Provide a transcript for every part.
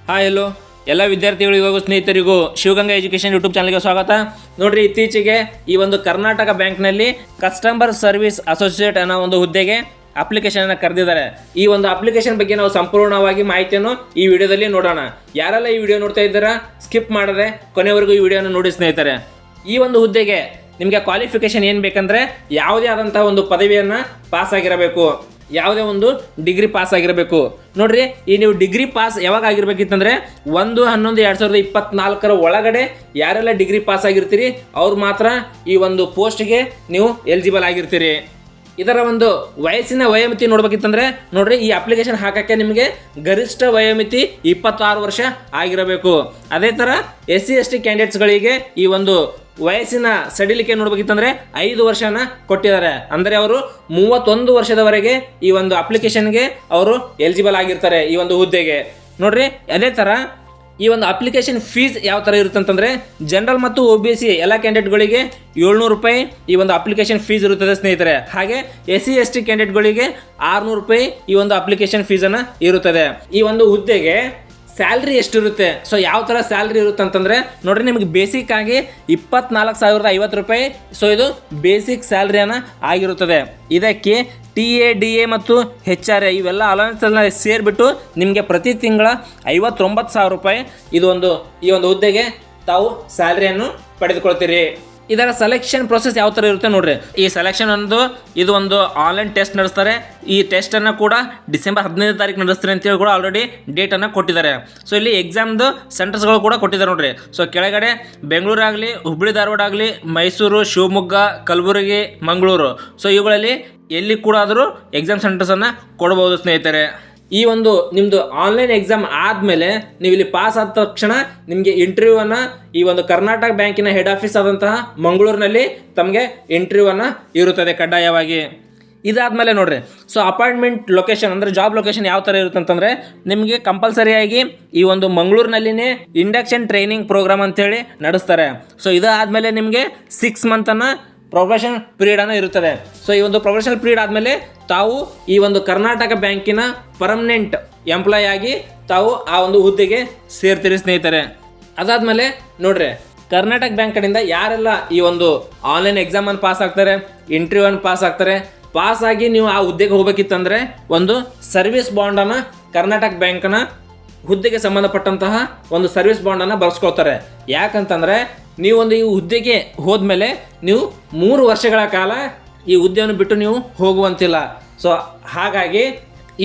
Hi hello ಎಲ್ಲ ವಿದ್ಯಾರ್ಥಿಗಳಿಗೂ ಹಾಗೂ ಸ್ನೇಹಿತರಿಗೂ ಶಿವಗಂಗಾ ಎಜುಕೇಷನ್ ಯೂಟ್ಯೂಬ್ ಚಾನಲ್ಗೆ ಸ್ವಾಗತ. ನೋಡ್ರಿ, ಇತ್ತೀಚೆಗೆ ಈ ಒಂದು ಕರ್ನಾಟಕ ಬ್ಯಾಂಕ್ನಲ್ಲಿ ಕಸ್ಟಮರ್ ಸರ್ವಿಸ್ ಅಸೋಸಿಯೇಟ್ ಅನ್ನೋ ಒಂದು ಹುದ್ದೆಗೆ ಅಪ್ಲಿಕೇಶನ್ ಕರೆದಿದ್ದಾರೆ. ಈ ಒಂದು ಅಪ್ಲಿಕೇಶನ್ ಬಗ್ಗೆ ನಾವು ಸಂಪೂರ್ಣವಾಗಿ ಮಾಹಿತಿಯನ್ನು ಈ ವಿಡಿಯೋದಲ್ಲಿ ನೋಡೋಣ. ಯಾರೆಲ್ಲ ಈ ವಿಡಿಯೋ ನೋಡ್ತಾ ಇದ್ದಾರಾ ಸ್ಕಿಪ್ ಮಾಡದೆ ಕೊನೆವರೆಗೂ ಈ ವಿಡಿಯೋನ ನೋಡಿ ಸ್ನೇಹಿತರೆ. ಈ ಒಂದು ಹುದ್ದೆಗೆ ನಿಮಗೆ ಕ್ವಾಲಿಫಿಕೇಶನ್ ಏನು ಬೇಕಂದರೆ ಯಾವುದೇ ಆದಂಥ ಒಂದು ಪದವಿಯನ್ನು ಪಾಸ್ ಆಗಿರಬೇಕು, ಯಾವುದೇ ಒಂದು ಡಿಗ್ರಿ ಪಾಸ್ ಆಗಿರಬೇಕು. ನೋಡ್ರಿ, ಈ ನೀವು ಡಿಗ್ರಿ ಪಾಸ್ ಯಾವಾಗ ಆಗಿರ್ಬೇಕಿತ್ತಂದರೆ 1/11/2024 ಒಳಗಡೆ ಯಾರೆಲ್ಲ ಡಿಗ್ರಿ ಪಾಸ್ ಆಗಿರ್ತೀರಿ ಅವ್ರು ಮಾತ್ರ ಈ ಒಂದು ಪೋಸ್ಟ್ಗೆ ನೀವು ಎಲಿಜಿಬಲ್ ಆಗಿರ್ತೀರಿ. ಇದರ ಒಂದು ವಯಸ್ಸಿನ ವಯೋಮಿತಿ ನೋಡ್ಬೇಕಿತ್ತಂದರೆ ನೋಡ್ರಿ, ಈ ಅಪ್ಲಿಕೇಶನ್ ಹಾಕೋಕ್ಕೆ ನಿಮಗೆ ಗರಿಷ್ಠ ವಯೋಮಿತಿ 26 ವರ್ಷ ಆಗಿರಬೇಕು. ಅದೇ ಥರ SC/ST ಕ್ಯಾಂಡಿಡೇಟ್ಸ್ಗಳಿಗೆ ಈ ಒಂದು ವಯಸ್ಸಿನ ಸಡಿಲಿಕೆ ನೋಡ್ಬೇಕಿತ್ತಂದರೆ 5 ವರ್ಷನ ಕೊಟ್ಟಿದ್ದಾರೆ. ಅಂದರೆ ಅವರು 31 ವರ್ಷದವರೆಗೆ ಈ ಒಂದು ಅಪ್ಲಿಕೇಶನ್ಗೆ ಅವರು ಎಲಿಜಿಬಲ್ ಆಗಿರ್ತಾರೆ ಈ ಒಂದು ಹುದ್ದೆಗೆ. ನೋಡ್ರಿ, ಅದೇ ಥರ ಈ ಒಂದು ಅಪ್ಲಿಕೇಶನ್ ಫೀಸ್ ಯಾವ ಥರ ಇರುತ್ತೆ ಅಂತಂದರೆ ಜನರಲ್ ಮತ್ತು OBC ಎಲ್ಲ ಕ್ಯಾಂಡಿಡೇಟ್ಗಳಿಗೆ 700 ರೂಪಾಯಿ ಈ ಒಂದು ಅಪ್ಲಿಕೇಶನ್ ಫೀಸ್ ಇರುತ್ತದೆ ಸ್ನೇಹಿತರೆ. ಹಾಗೆ SC/ST ಕ್ಯಾಂಡಿಡೇಟ್ಗಳಿಗೆ 600 ರೂಪಾಯಿ ಈ ಒಂದು ಅಪ್ಲಿಕೇಶನ್ ಫೀಸನ್ನು ಇರುತ್ತದೆ. ಈ ಒಂದು ಹುದ್ದೆಗೆ ಸ್ಯಾಲ್ರಿ ಎಷ್ಟಿರುತ್ತೆ, ಸೊ ಯಾವ ಥರ ಸ್ಯಾಲ್ರಿ ಇರುತ್ತೆ ಅಂತಂದರೆ ನೋಡ್ರಿ, ನಿಮಗೆ ಬೇಸಿಕ್ ಆಗಿ 24,050 ರೂಪಾಯಿ. ಸೊ ಇದು ಬೇಸಿಕ್ ಸ್ಯಾಲ್ರಿಯನ್ನು ಆಗಿರುತ್ತದೆ. ಇದಕ್ಕೆ TA DA ಮತ್ತು HRA ಇವೆಲ್ಲ ಅಲವೆನ್ಸನ್ನು ಸೇರಿಬಿಟ್ಟು ನಿಮಗೆ ಪ್ರತಿ ತಿಂಗಳ 59,000 ರೂಪಾಯಿ ಈ ಒಂದು ಹುದ್ದೆಗೆ ತಾವು ಸ್ಯಾಲ್ರಿಯನ್ನು ಪಡೆದುಕೊಳ್ತೀರಿ. ಇದರ ಸೆಲೆಕ್ಷನ್ ಪ್ರೊಸೆಸ್ ಯಾವ ಥರ ಇರುತ್ತೆ ನೋಡ್ರಿ. ಈ ಸೆಲೆಕ್ಷನ್ ಇದು ಒಂದು ಆನ್ಲೈನ್ ಟೆಸ್ಟ್ ನಡೆಸ್ತಾರೆ. ಈ ಟೆಸ್ಟನ್ನು ಕೂಡ ಡಿಸೆಂಬರ್ 15ನೇ ತಾರೀಕು ನಡೆಸ್ತಾರೆ ಅಂತೇಳಿ ಕೂಡ ಆಲ್ರೆಡಿ ಡೇಟನ್ನು ಕೊಟ್ಟಿದ್ದಾರೆ. ಸೊ ಇಲ್ಲಿ ಎಕ್ಸಾಮ್ದು ಸೆಂಟರ್ಸ್ಗಳು ಕೂಡ ಕೊಟ್ಟಿದ್ದಾರೆ ನೋಡ್ರಿ. ಸೊ ಕೆಳಗಡೆ ಬೆಂಗಳೂರು ಆಗಲಿ, ಹುಬ್ಬಳ್ಳಿ ಧಾರವಾಡ ಆಗಲಿ, ಮೈಸೂರು, ಶಿವಮೊಗ್ಗ, ಕಲಬುರಗಿ, ಮಂಗಳೂರು, ಸೊ ಇವುಗಳಲ್ಲಿ ಎಲ್ಲಿ ಕೂಡ ಆದರೂ ಎಕ್ಸಾಮ್ ಸೆಂಟರ್ಸನ್ನು ಕೊಡಬಹುದು ಸ್ನೇಹಿತರೆ. ಈ ಒಂದು ನಿಮ್ಮದು ಆನ್ಲೈನ್ ಎಕ್ಸಾಮ್ ಆದಮೇಲೆ ನೀವು ಇಲ್ಲಿ ಪಾಸ್ ಆದ ತಕ್ಷಣ ನಿಮಗೆ ಇಂಟರ್ವ್ಯೂವನ್ನು ಈ ಒಂದು ಕರ್ನಾಟಕ ಬ್ಯಾಂಕಿನ ಹೆಡ್ ಆಫೀಸ್ ಆದಂತಹ ಮಂಗಳೂರಿನಲ್ಲಿ ತಮಗೆ ಇಂಟರ್ವ್ಯೂವನ್ನು ಇರುತ್ತದೆ ಕಡ್ಡಾಯವಾಗಿ. ಇದಾದಮೇಲೆ ನೋಡ್ರಿ, ಸೊ ಅಪಾಯಿಂಟ್ಮೆಂಟ್ ಲೊಕೇಶನ್ ಅಂದರೆ ಜಾಬ್ ಲೊಕೇಶನ್ ಯಾವ ಥರ ಇರುತ್ತೆ ಅಂತಂದರೆ ನಿಮಗೆ ಕಂಪಲ್ಸರಿಯಾಗಿ ಈ ಒಂದು ಮಂಗಳೂರಿನಲ್ಲಿನೇ ಇಂಡಕ್ಷನ್ ಟ್ರೈನಿಂಗ್ ಪ್ರೋಗ್ರಾಮ್ ಅಂತೇಳಿ ನಡೆಸ್ತಾರೆ. ಸೊ ಇದಾದಮೇಲೆ ನಿಮಗೆ 6 ಮಂತನ್ನು ಪ್ರೊಫೆಷನಲ್ ಪೀರಿಯಡನ್ನು ಇರುತ್ತದೆ. ಸೊ ಈ ಒಂದು ಪ್ರೊಫೆಷನಲ್ ಪೀರಿಯಡ್ ಆದಮೇಲೆ ತಾವು ಈ ಒಂದು ಕರ್ನಾಟಕ ಬ್ಯಾಂಕಿನ ಪರ್ಮನೆಂಟ್ ಎಂಪ್ಲಾಯ್ ಆಗಿ ತಾವು ಆ ಒಂದು ಹುದ್ದೆಗೆ ಸೇರ್ತೀರಿ ಸ್ನೇಹಿತರೆ. ಅದಾದಮೇಲೆ ನೋಡ್ರಿ, ಕರ್ನಾಟಕ ಬ್ಯಾಂಕ್ ಕಡೆಯಿಂದ ಯಾರೆಲ್ಲ ಈ ಒಂದು ಆನ್ಲೈನ್ ಎಕ್ಸಾಮನ್ನು ಪಾಸ್ ಆಗ್ತಾರೆ, ಇಂಟರ್ವ್ಯೂವನ್ನು ಪಾಸ್ ಆಗ್ತಾರೆ, ಪಾಸ್ ಆಗಿ ನೀವು ಆ ಹುದ್ದೆಗೆ ಹೋಗ್ಬೇಕಿತ್ತಂದರೆ ಒಂದು ಸರ್ವಿಸ್ ಬಾಂಡನ್ನು ಕರ್ನಾಟಕ ಬ್ಯಾಂಕ್ನ ಹುದ್ದೆಗೆ ಸಂಬಂಧಪಟ್ಟಂತಹ ಒಂದು ಸರ್ವಿಸ್ ಬಾಂಡನ್ನು ಬರ್ಸ್ಕೊಳ್ತಾರೆ. ಯಾಕಂತಂದರೆ ನೀವೊಂದು ಈ ಹುದ್ದೆಗೆ ಹೋದ್ಮೇಲೆ ನೀವು 3 ವರ್ಷಗಳ ಕಾಲ ಈ ಹುದ್ದೆಯನ್ನು ಬಿಟ್ಟು ನೀವು ಹೋಗುವಂತಿಲ್ಲ. ಸೊ ಹಾಗಾಗಿ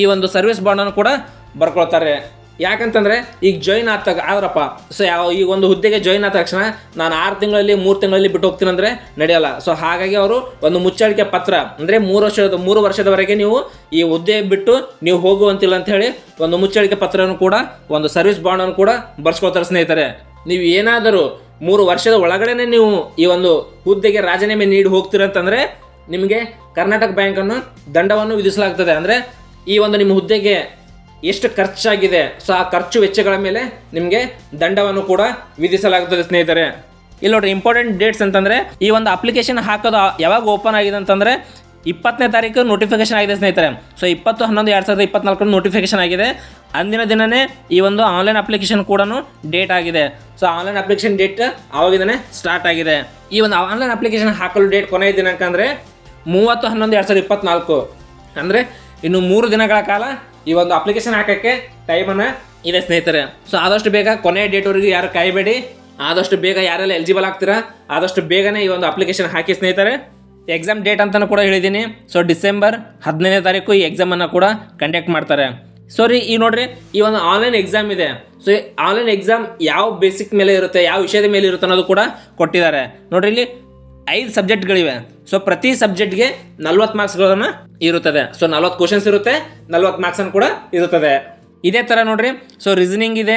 ಈ ಒಂದು ಸರ್ವಿಸ್ ಬಾಂಡನ್ನು ಕೂಡ ಬರ್ಕೊಳ್ತಾರೆ. ಯಾಕಂತಂದರೆ ಈಗ ಜಾಯಿನ್ ಆದ್ರಪ್ಪ, ಸೊ ಈ ಒಂದು ಹುದ್ದೆಗೆ ಜಾಯಿನ್ ಆದ ತಕ್ಷಣ ನಾನು 6 ತಿಂಗಳಲ್ಲಿ 3 ತಿಂಗಳಲ್ಲಿ ಬಿಟ್ಟು ಹೋಗ್ತೀನಿ ಅಂದರೆ ನಡೆಯಲ್ಲ. ಸೊ ಹಾಗಾಗಿ ಅವರು ಒಂದು ಮುಚ್ಚಳಿಕೆ ಪತ್ರ ಅಂದರೆ 3 ವರ್ಷದವರೆಗೆ ನೀವು ಈ ಹುದ್ದೆ ಬಿಟ್ಟು ನೀವು ಹೋಗುವಂತಿಲ್ಲ ಅಂತ ಹೇಳಿ ಒಂದು ಮುಚ್ಚಳಿಕೆ ಪತ್ರವನ್ನು ಕೂಡ ಒಂದು ಸರ್ವಿಸ್ ಬಾಂಡನ್ನು ಕೂಡ ಬರ್ಸ್ಕೊಳ್ತಾರೆ ಸ್ನೇಹಿತರೆ. ನೀವು ಏನಾದರೂ 3 ವರ್ಷದ ಒಳಗಡೆ ನೀವು ಈ ಒಂದು ಹುದ್ದೆಗೆ ರಾಜೀನಾಮೆ ನೀಡಿ ಹೋಗ್ತೀರಂತಂದರೆ ನಿಮಗೆ ಕರ್ನಾಟಕ ಬ್ಯಾಂಕನ್ನು ದಂಡವನ್ನು ವಿಧಿಸಲಾಗ್ತದೆ. ಅಂದರೆ ಈ ಒಂದು ನಿಮ್ಮ ಹುದ್ದೆಗೆ ಎಷ್ಟು ಖರ್ಚಾಗಿದೆ, ಸೊ ಆ ಖರ್ಚು ವೆಚ್ಚಗಳ ಮೇಲೆ ನಿಮಗೆ ದಂಡವನ್ನು ಕೂಡ ವಿಧಿಸಲಾಗುತ್ತದೆ ಸ್ನೇಹಿತರೆ. ಇಲ್ಲಿ ನೋಡ್ರಿ, ಇಂಪಾರ್ಟೆಂಟ್ ಡೇಟ್ಸ್ ಅಂತಂದರೆ ಈ ಒಂದು ಅಪ್ಲಿಕೇಶನ್ ಹಾಕೋದು ಯಾವಾಗ ಓಪನ್ ಆಗಿದೆ ಅಂತಂದರೆ 20ನೇ ತಾರೀಕು ನೋಟಿಫಿಕೇಶನ್ ಆಗಿದೆ ಸ್ನೇಹಿತರೆ. ಸೊ 20/11/2024 ನೋಟಿಫಿಕೇಶನ್ ಆಗಿದೆ. ಅಂದಿನ ದಿನವೇ ಈ ಒಂದು ಆನ್ಲೈನ್ ಅಪ್ಲಿಕೇಶನ್ ಕೂಡ ಡೇಟ್ ಆಗಿದೆ. ಸೊ ಆನ್ಲೈನ್ ಅಪ್ಲಿಕೇಶನ್ ಡೇಟ್ ಆವಾಗಿಂದನೇ ಸ್ಟಾರ್ಟ್ ಆಗಿದೆ. ಈ ಒಂದು ಆನ್ಲೈನ್ ಅಪ್ಲಿಕೇಶನ್ ಹಾಕಲು ಡೇಟ್ ಕೊನೆಯ ದಿನಾಂಕ ಅಂದರೆ 30/11/2024. ಅಂದರೆ ಇನ್ನು 3 ದಿನಗಳ ಕಾಲ ಈ ಒಂದು ಅಪ್ಲಿಕೇಶನ್ ಹಾಕೋಕ್ಕೆ ಟೈಮನ್ನು ಇದೆ ಸ್ನೇಹಿತರೆ. ಸೊ ಆದಷ್ಟು ಬೇಗ ಕೊನೆಯ ಡೇಟ್ವರೆಗೂ ಯಾರು ಕಾಯಬೇಡಿ. ಆದಷ್ಟು ಬೇಗ ಯಾರೆಲ್ಲ ಎಲಿಜಿಬಲ್ ಆಗ್ತೀರಾ ಆದಷ್ಟು ಬೇಗನೆ ಈ ಒಂದು ಅಪ್ಲಿಕೇಶನ್ ಹಾಕಿ ಸ್ನೇಹಿತರೆ. ಎಕ್ಸಾಮ್ ಡೇಟ್ ಅಂತಲೂ ಕೂಡ ಹೇಳಿದ್ದೀನಿ. ಸೊ ಡಿಸೆಂಬರ್ 15ನೇ ತಾರೀಕು ಈ ಎಕ್ಸಾಮನ್ನು ಕೂಡ ಕಂಡಕ್ಟ್ ಮಾಡ್ತಾರೆ. ಈ ನೋಡ್ರಿ, ಈ ಒಂದು ಆನ್ಲೈನ್ ಎಕ್ಸಾಮ್ ಇದೆ. ಸೊ ಈ ಆನ್ಲೈನ್ ಎಕ್ಸಾಮ್ ಯಾವ ಬೇಸಿಕ್ ಮೇಲೆ ಇರುತ್ತೆ, ಯಾವ ವಿಷಯದ ಮೇಲೆ ಇರುತ್ತೆ ಅನ್ನೋದು ಕೂಡ ಕೊಟ್ಟಿದ್ದಾರೆ. ನೋಡ್ರಿ, ಇಲ್ಲಿ 5 ಸಬ್ಜೆಕ್ಟ್ಗಳಿವೆ. ಸೊ ಪ್ರತಿ ಸಬ್ಜೆಕ್ಟ್ಗೆ 40 ಮಾರ್ಕ್ಸ್ಗಳನ್ನು ಇರುತ್ತದೆ. ಸೊ 40 ಕ್ವಶನ್ಸ್ ಇರುತ್ತೆ, 40 ಮಾರ್ಕ್ಸನ್ನು ಕೂಡ ಇರುತ್ತದೆ. ಇದೇ ಥರ ನೋಡ್ರಿ, ಸೊ ರೀಸನಿಂಗ್ ಇದೆ,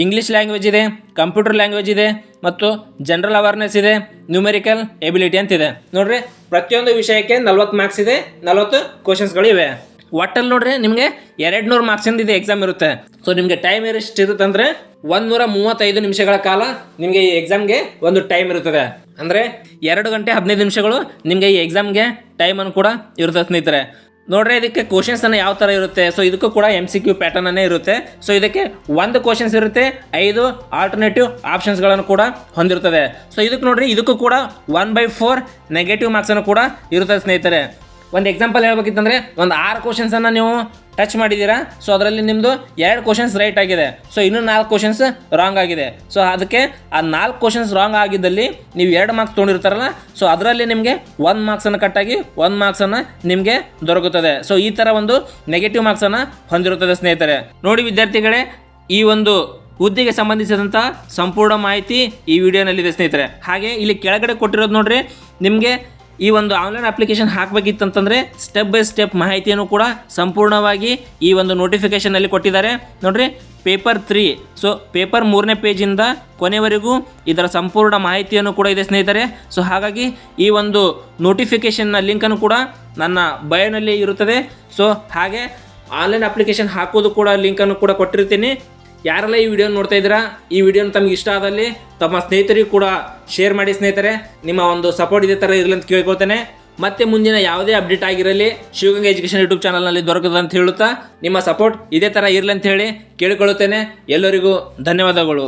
ಇಂಗ್ಲೀಷ್ ಲ್ಯಾಂಗ್ವೇಜ್ ಇದೆ, ಕಂಪ್ಯೂಟರ್ ಲ್ಯಾಂಗ್ವೇಜ್ ಇದೆ ಮತ್ತು ಜನರಲ್ ಅವೇರ್ನೆಸ್ ಇದೆ, ನ್ಯೂಮೆರಿಕಲ್ ಎಬಿಲಿಟಿ ಅಂತಿದೆ. ನೋಡ್ರಿ, ಪ್ರತಿಯೊಂದು ವಿಷಯಕ್ಕೆ 40 ಮಾರ್ಕ್ಸ್ ಇದೆ, 40 ಕ್ವಶನ್ಸ್ಗಳಿವೆ. ಒಟ್ಟಲ್ಲಿ ನೋಡ್ರಿ ನಿಮಗೆ 200 ಮಾರ್ಕ್ಸಿಂದ ಇದು ಎಕ್ಸಾಮ್ ಇರುತ್ತೆ. ಸೊ ನಿಮಗೆ ಟೈಮ್ ಎಷ್ಟು ಇರುತ್ತೆ ಅಂದರೆ 135 ನಿಮಿಷಗಳ ಕಾಲ ನಿಮಗೆ ಈ ಎಕ್ಸಾಮ್ಗೆ ಒಂದು ಟೈಮ್ ಇರುತ್ತದೆ. ಅಂದರೆ 2 ಗಂಟೆ 15 ನಿಮಿಷಗಳು ನಿಮಗೆ ಈ ಎಕ್ಸಾಮ್ಗೆ ಟೈಮನ್ನು ಕೂಡ ಇರುತ್ತೆ ಸ್ನೇಹಿತರೆ. ನೋಡ್ರಿ ಇದಕ್ಕೆ ಕ್ವಶನ್ಸನ್ನು ಯಾವ ಥರ ಇರುತ್ತೆ. ಸೊ ಇದಕ್ಕೂ ಕೂಡ MCQ ಪ್ಯಾಟರ್ನನ್ನೇ ಇರುತ್ತೆ. ಸೊ ಇದಕ್ಕೆ ಒಂದು ಕ್ವಶನ್ಸ್ ಇರುತ್ತೆ, 5 ಆಲ್ಟರ್ನೇಟಿವ್ ಆಪ್ಷನ್ಸ್ಗಳನ್ನು ಕೂಡ ಹೊಂದಿರುತ್ತದೆ. ಸೊ ಇದಕ್ಕೆ ನೋಡ್ರಿ ಇದಕ್ಕೂ ಕೂಡ 1/4 ನೆಗೆಟಿವ್ ಮಾರ್ಕ್ಸನ್ನು ಕೂಡ ಇರುತ್ತದೆ ಸ್ನೇಹಿತರೆ. ಒಂದು ಎಕ್ಸಾಂಪಲ್ ಹೇಳ್ಬೇಕಿತ್ತಂದರೆ ಒಂದು 6 ಕ್ವಶನ್ಸನ್ನು ನೀವು ಟಚ್ ಮಾಡಿದ್ದೀರಾ. ಸೊ ಅದರಲ್ಲಿ ನಿಮ್ಮದು 2 ಕ್ವಶನ್ಸ್ ರೈಟ್ ಆಗಿದೆ. ಸೊ ಇನ್ನೂ 4 ಕ್ವಶನ್ಸ್ ರಾಂಗ್ ಆಗಿದೆ. ಸೊ ಅದಕ್ಕೆ ಆ 4 ಕ್ವಶನ್ಸ್ ರಾಂಗ್ ಆಗಿದ್ದಲ್ಲಿ ನೀವು 2 ಮಾರ್ಕ್ಸ್ ತೊಗೊಂಡಿರ್ತಾರಲ್ಲ, ಸೊ ಅದರಲ್ಲಿ ನಿಮಗೆ 1 ಮಾರ್ಕ್ಸನ್ನು ಕಟ್ಟಾಗಿ 1 ಮಾರ್ಕ್ಸನ್ನು ನಿಮಗೆ ದೊರಕುತ್ತದೆ. ಸೊ ಈ ಥರ ಒಂದು ನೆಗೆಟಿವ್ ಮಾರ್ಕ್ಸನ್ನು ಹೊಂದಿರುತ್ತದೆ ಸ್ನೇಹಿತರೆ. ನೋಡಿ ವಿದ್ಯಾರ್ಥಿಗಳೇ, ಈ ಒಂದು ಹುದ್ದೆಗೆ ಸಂಬಂಧಿಸಿದಂಥ ಸಂಪೂರ್ಣ ಮಾಹಿತಿ ಈ ವಿಡಿಯೋನಲ್ಲಿದೆ ಸ್ನೇಹಿತರೆ. ಹಾಗೆ ಇಲ್ಲಿ ಕೆಳಗಡೆ ಕೊಟ್ಟಿರೋದು ನೋಡ್ರಿ, ನಿಮಗೆ ಈ ಒಂದು ಆನ್ಲೈನ್ ಅಪ್ಲಿಕೇಶನ್ ಹಾಕಬೇಕಿತ್ತಂತಂದರೆ ಸ್ಟೆಪ್ ಬೈ ಸ್ಟೆಪ್ ಮಾಹಿತಿಯನ್ನು ಕೂಡ ಸಂಪೂರ್ಣವಾಗಿ ಈ ಒಂದು ನೋಟಿಫಿಕೇಷನಲ್ಲಿ ಕೊಟ್ಟಿದ್ದಾರೆ ನೋಡ್ರಿ. ಪೇಪರ್ 3, ಸೊ ಪೇಪರ್ 3ನೇ ಪೇಜಿಂದ ಕೊನೆವರೆಗೂ ಇದರ ಸಂಪೂರ್ಣ ಮಾಹಿತಿಯನ್ನು ಕೂಡ ಇದೆ ಸ್ನೇಹಿತರೆ. ಸೊ ಹಾಗಾಗಿ ಈ ಒಂದು ನೋಟಿಫಿಕೇಷನ್ನ ಲಿಂಕನ್ನು ಕೂಡ ನನ್ನ ಬಯೋನಲ್ಲಿ ಇರುತ್ತದೆ. ಸೊ ಹಾಗೆ ಆನ್ಲೈನ್ ಅಪ್ಲಿಕೇಶನ್ ಹಾಕೋದು ಕೂಡ ಲಿಂಕನ್ನು ಕೂಡ ಕೊಟ್ಟಿರ್ತೀನಿ. ಯಾರೆಲ್ಲ ಈ ವಿಡಿಯೋ ನೋಡ್ತಾ ಇದ್ದೀರಾ, ಈ ವಿಡಿಯೋನ ತಮಗೆ ಇಷ್ಟ ಆದಲ್ಲಿ ತಮ್ಮ ಸ್ನೇಹಿತರಿಗೂ ಕೂಡ ಶೇರ್ ಮಾಡಿ ಸ್ನೇಹಿತರೆ. ನಿಮ್ಮ ಒಂದು ಸಪೋರ್ಟ್ ಇದೇ ಥರ ಇರಲಿ ಅಂತ ಕೇಳ್ಕೊಳ್ತೇನೆ. ಮತ್ತೆ ಮುಂದಿನ ಯಾವುದೇ ಅಪ್ಡೇಟ್ ಆಗಿರಲಿ ಶಿವಗಂಗಾ ಎಜುಕೇಷನ್ ಯೂಟ್ಯೂಬ್ ಚಾನಲ್ನಲ್ಲಿ ದೊರಕುತ್ತದೆ ಅಂತ ಹೇಳುತ್ತಾ ನಿಮ್ಮ ಸಪೋರ್ಟ್ ಇದೇ ಥರ ಇರಲಿ ಅಂತ ಹೇಳಿ ಕೇಳಿಕೊಳ್ಳುತ್ತೇನೆ. ಎಲ್ಲರಿಗೂ ಧನ್ಯವಾದಗಳು.